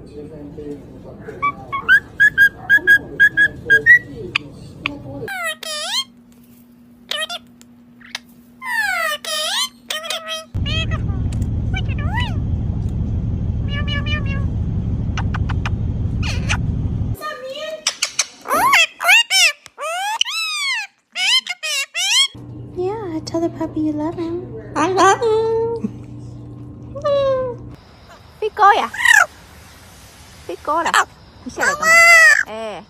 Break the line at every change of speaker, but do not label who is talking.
Yeah, tell the puppy you love him. I love him. Biết coi à? Biết cô là đi xe lại con mà. Ê.